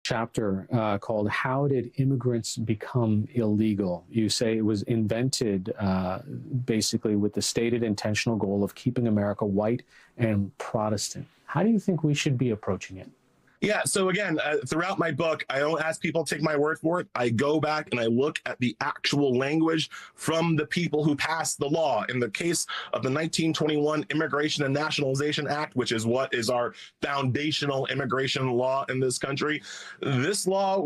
chapter called "How Did Immigrants Become Illegal?" You say it was invented basically with the stated intentional goal of keeping America white and Protestant. How do you think we should be approaching it? Yeah, so again, throughout my book, I don't ask people to take my word for it. I go back and I look at the actual language from the people who passed the law. In the case of the 1921 Immigration and Nationalization Act, which is what is our foundational immigration law in this country, this law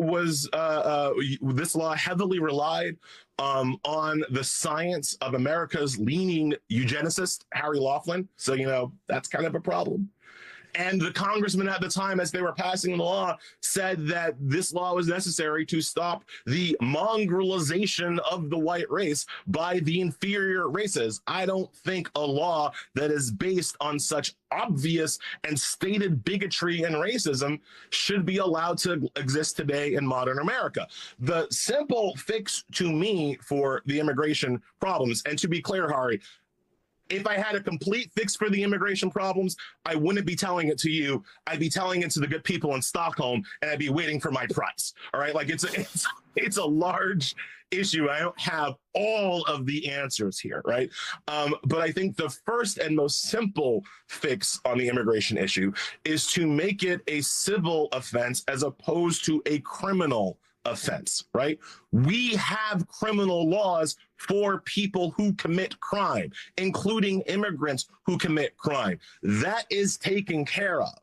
heavily relied on the science of America's leaning eugenicist, Harry Laughlin. So, that's kind of a problem. And the congressman at the time, as they were passing the law, said that this law was necessary to stop the mongrelization of the white race by the inferior races. I don't think a law that is based on such obvious and stated bigotry and racism should be allowed to exist today in modern America. The simple fix to me for the immigration problems, and to be clear, Harry, if I had a complete fix for the immigration problems, I wouldn't be telling it to you. I'd be telling it to the good people in Stockholm, and I'd be waiting for my price. All right, like it's a large issue. I don't have all of the answers here, right? But I think the first and most simple fix on the immigration issue is to make it a civil offense as opposed to a criminal offense, right? We have criminal laws for people who commit crime, including immigrants who commit crime. That is taken care of.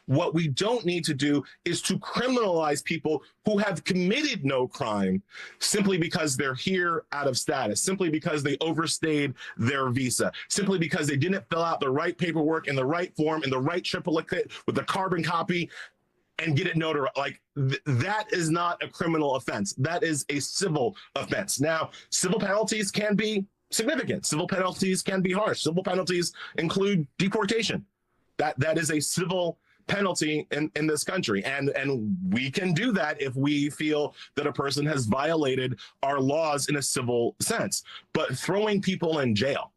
What we don't need to do is to criminalize people who have committed no crime simply because they're here out of status, simply because they overstayed their visa, simply because they didn't fill out the right paperwork in the right form, in the right triplicate with the carbon copy, and get it notarized. Like that is not a criminal offense. That is a civil offense. Now, civil penalties can be significant. Civil penalties can be harsh. Civil penalties include deportation. That is a civil penalty in this country. And we can do that if we feel that a person has violated our laws in a civil sense. But throwing people in jail,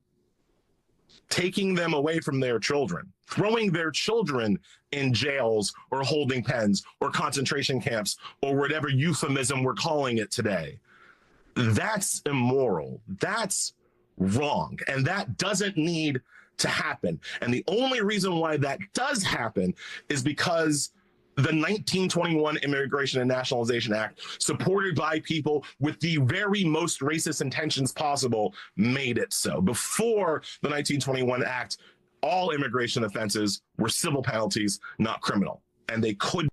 taking them away from their children, throwing their children in jails or holding pens or concentration camps or whatever euphemism we're calling it today, that's immoral. That's wrong. And that doesn't need to happen. And the only reason why that does happen is because the 1921 Immigration and Nationalization Act, supported by people with the very most racist intentions possible, made it so. Before the 1921 Act, all immigration offenses were civil penalties, not criminal, and they could